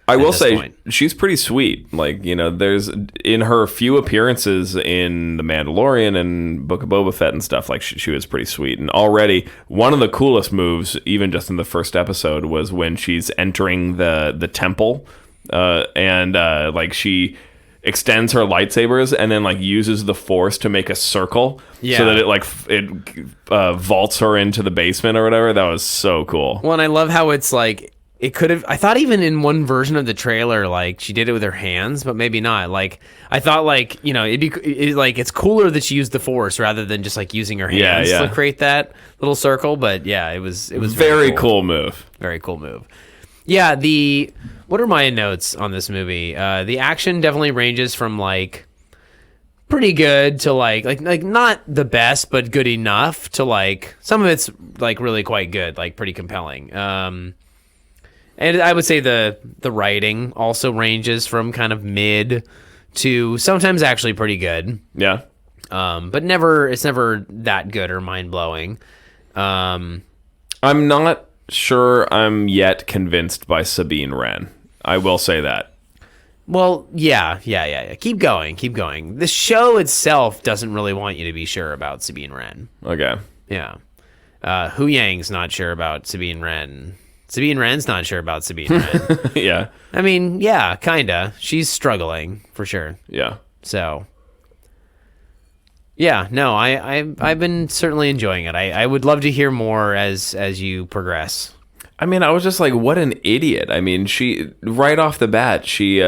I will say she's pretty sweet. Like, there's in her few appearances in The Mandalorian and Book of Boba Fett and stuff, like she was pretty sweet. And already one of the coolest moves, even just in the first episode, was when she's entering the temple, and like she extends her lightsabers and then like uses the Force to make a circle so that it like vaults her into the basement or whatever. That was so cool. Well, and I love how it's like it could have. I thought even in one version of the trailer, like she did it with her hands, but maybe not. Like I thought, like it's cooler that she used the Force rather than just like using her hands to create that little circle. But yeah, it was very cool move. Very cool move. Yeah, what are my notes on this movie? The action definitely ranges from like pretty good to like not the best, but good enough to like some of it's like really quite good, like pretty compelling. And I would say the writing also ranges from kind of mid to sometimes actually pretty good. Yeah. But it's never that good or mind blowing. I'm not sure I'm yet convinced by Sabine Wren. I will say that. Well, yeah. Keep going. The show itself doesn't really want you to be sure about Sabine Wren. Okay. Yeah. Hu Yang's not sure about Sabine Wren. Sabine Wren's not sure about Sabine Wren. Yeah. I mean, yeah, kinda. She's struggling for sure. Yeah. So. Yeah, no, I've been certainly enjoying it. I would love to hear more as you progress. I mean, I was just like, what an idiot. I mean, she, right off the bat, she,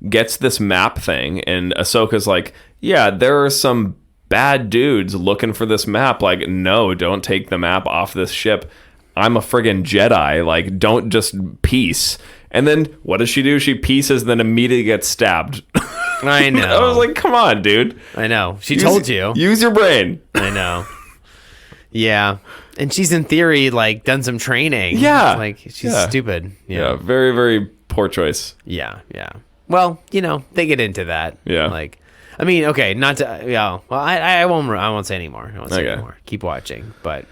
gets this map thing, and Ahsoka's like, yeah, there are some bad dudes looking for this map. Like, no, don't take the map off this ship. I'm a friggin' Jedi. Like, don't just peace. And then, what does she do? She pieces, then immediately gets stabbed. I know. I was like, come on, dude. I know. She told you. Use your brain. I know. Yeah. And she's in theory like done some training. Yeah. Like she's stupid. Yeah. Very, very poor choice. Yeah. Well, they get into that. Yeah. Like, I mean, okay, not to Well, I won't say anymore. I won't say anymore. Keep watching. But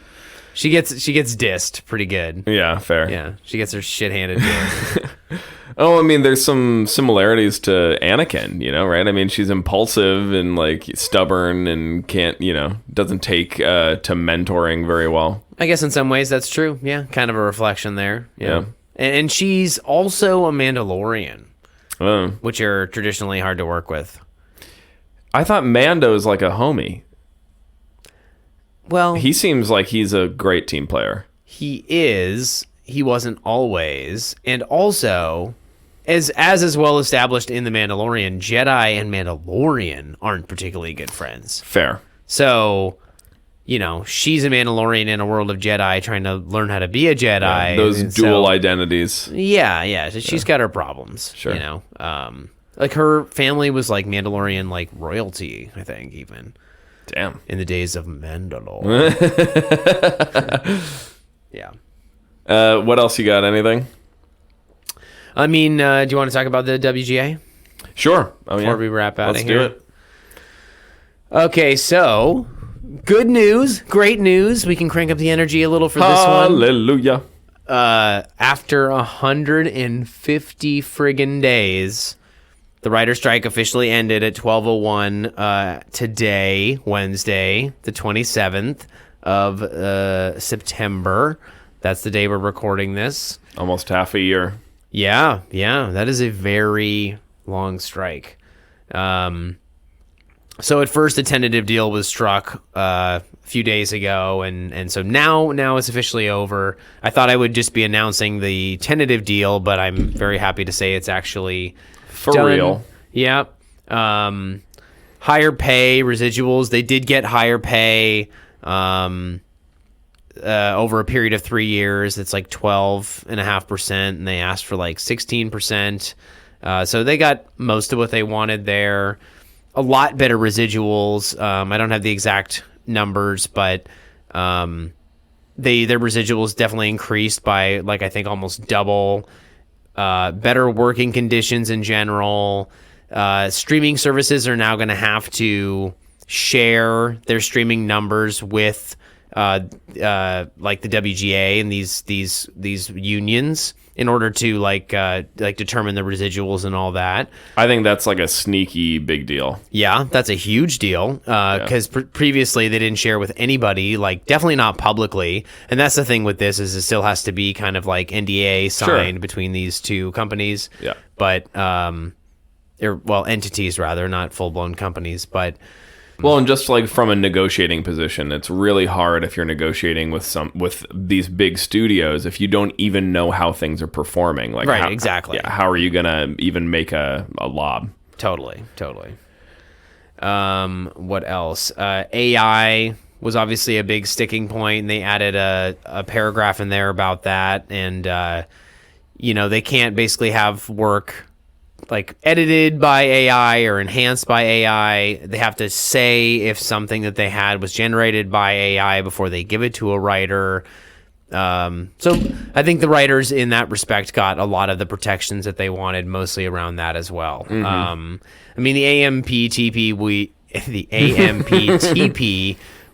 she gets dissed pretty good. Yeah, fair. Yeah. She gets her shit handed to her. Oh, I mean, there's some similarities to Anakin, right? I mean, she's impulsive and like stubborn and can't, doesn't take to mentoring very well. I guess in some ways that's true. Yeah, kind of a reflection there. Yeah. And she's also a Mandalorian, which are traditionally hard to work with. I thought Mando is like a homie. Well, he seems like he's a great team player. He is. He wasn't always. And also, as well established in The Mandalorian, Jedi and Mandalorian aren't particularly good friends. Fair. So, she's a Mandalorian in a world of Jedi trying to learn how to be a Jedi. Yeah, those dual identities. Yeah. She's got her problems. Sure. Like her family was like Mandalorian, like royalty, I think, even. Damn. In the days of Mandalore. Yeah. What else you got? Anything? I mean, do you want to talk about the WGA? Sure. Before we wrap out Let's of here. do it. Okay, so good news, great news. We can crank up the energy a little for this one. Hallelujah. After 150 friggin' days, the writer's strike officially ended at 12:01 today, Wednesday, the 27th of September. That's the day we're recording this. Almost half a year. Yeah. That is a very long strike. So at first, a tentative deal was struck a few days ago, and so now it's officially over. I thought I would just be announcing the tentative deal, but I'm very happy to say it's actually For real. Yeah. Higher pay, residuals. They did get higher pay over a period of 3 years. It's like 12.5%, and they asked for like 16%. So they got most of what they wanted there. A lot better residuals. I don't have the exact numbers, but their residuals definitely increased by like I think almost double. Better working conditions in general. Streaming services are now going to have to share their streaming numbers with like the WGA and these unions in order to like determine the residuals and all that. I think that's like a sneaky big deal. Yeah, that's a huge deal because previously they didn't share with anybody, like definitely not publicly. And that's the thing with this is it still has to be kind of like NDA signed between these two companies. Yeah. But entities rather, not full-blown companies, but well, and just like from a negotiating position, it's really hard if you're negotiating with these big studios if you don't even know how things are performing. Like, right, exactly. Yeah, how are you gonna even make a lob? Totally. What else? AI was obviously a big sticking point, and they added a paragraph in there about that, and they can't basically have work like edited by AI or enhanced by AI. They have to say if something that they had was generated by AI before they give it to a writer. So I think the writers in that respect got a lot of the protections that they wanted, mostly around that as well. Mm-hmm. I mean, the AMPTP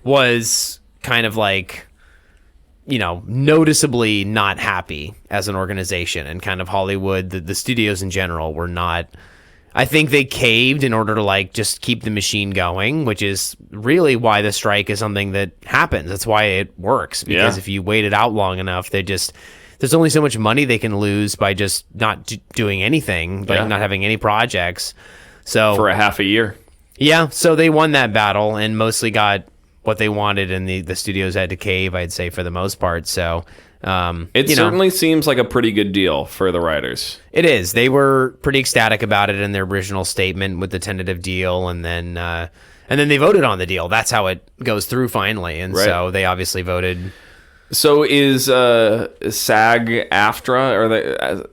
was kind of like, noticeably not happy as an organization, and kind of Hollywood, the studios in general were not. I think they caved in order to like just keep the machine going, which is really why the strike is something that happens. That's why it works, because if you wait it out long enough, there's only so much money they can lose by just not doing anything, like not having any projects. So for a half a year. Yeah, so they won that battle and mostly got what they wanted, and the studios had to cave, I'd say, for the most part. So it certainly seems like a pretty good deal for the writers. It is. They were pretty ecstatic about it in their original statement with the tentative deal, and then they voted on the deal. That's how it goes through finally, and so they obviously voted. So is SAG-AFTRA,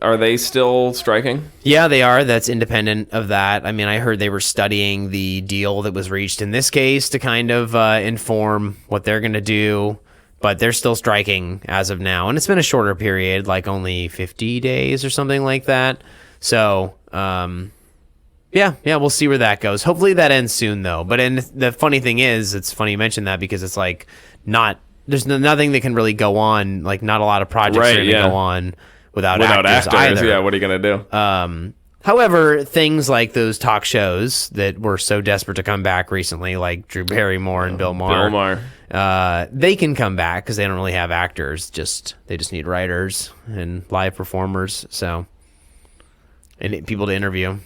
are they still striking? Yeah, they are. That's independent of that. I mean, I heard they were studying the deal that was reached in this case to kind of inform what they're going to do, but they're still striking as of now. And it's been a shorter period, like only 50 days or something like that. So, we'll see where that goes. Hopefully that ends soon, though. But the funny thing is, it's funny you mention that, because it's like there's nothing that can really go on, like not a lot of projects are going to go on without actors either. Yeah, what are you going to do? However, things like those talk shows that were so desperate to come back recently, like Drew Barrymore and Bill Maher, they can come back because they don't really have actors. They just need writers and live performers, and people to interview.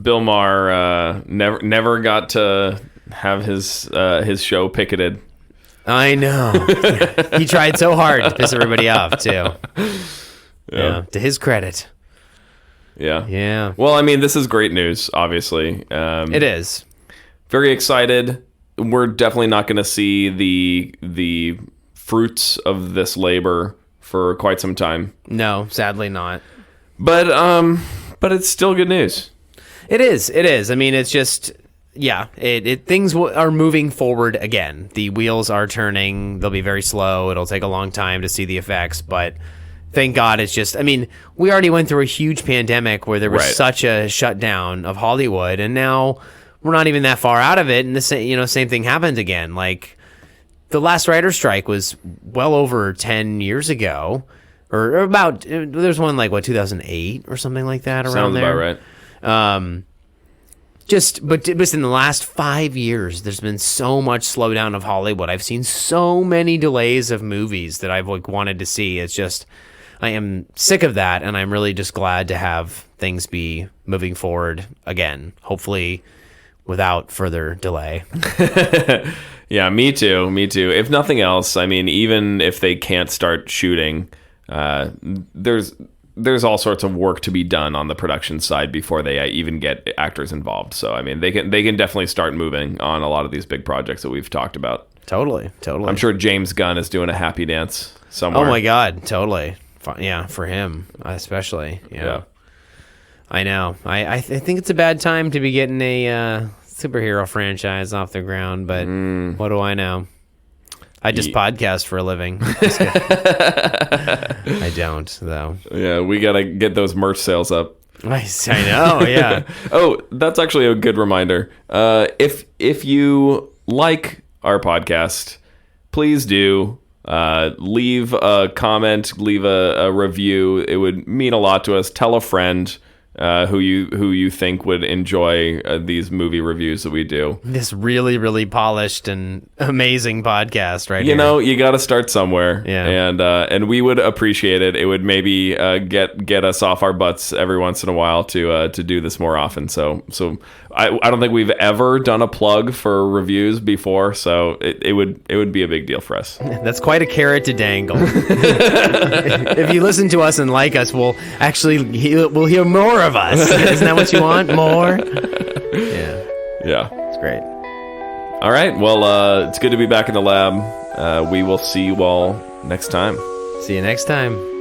Bill Maher never got to have his show picketed. I know. He tried so hard to piss everybody off, too. Yeah. To his credit. Yeah. Well, I mean, this is great news, obviously. It is. Very excited. We're definitely not going to see the fruits of this labor for quite some time. No, sadly not. But it's still good news. It is. I mean, it's just... Yeah, things are moving forward again. The wheels are turning. They'll be very slow. It'll take a long time to see the effects, but thank God it's just... I mean, we already went through a huge pandemic where there was such a shutdown of Hollywood, and now we're not even that far out of it, and the same thing happened again. Like, the last writer's strike was well over 10 years ago, or about... There's one like, 2008 or something like that around Sounds there. Sounds about right. But in the last 5 years, there's been so much slowdown of Hollywood. I've seen so many delays of movies that I've wanted to see. It's just, I am sick of that, and I'm really just glad to have things be moving forward again, hopefully without further delay. Yeah, me too. If nothing else, I mean, even if they can't start shooting, there's all sorts of work to be done on the production side before they even get actors involved. So, I mean, they can definitely start moving on a lot of these big projects that we've talked about. Totally. I'm sure James Gunn is doing a happy dance somewhere. Oh my God, totally. Yeah, for him especially. Yeah. I know. I think it's a bad time to be getting a superhero franchise off the ground, but what do I know? I just podcast for a living. I don't, though. Yeah, we got to get those merch sales up. I know, yeah. Oh, that's actually a good reminder. If you like our podcast, please do leave a comment, leave a review. It would mean a lot to us. Tell a friend. who you think would enjoy these movie reviews that we do. This really, really polished and amazing podcast, right? You know, you got to start somewhere, yeah. And we would appreciate it. It would maybe get us off our butts every once in a while to do this more often. So I don't think we've ever done a plug for reviews before, so it would be a big deal for us. That's quite a carrot to dangle. If you listen to us and like us, we'll hear more of us. Isn't that what you want? More? Yeah. It's great. All right. Well, it's good to be back in the lab. We will see you all next time. See you next time.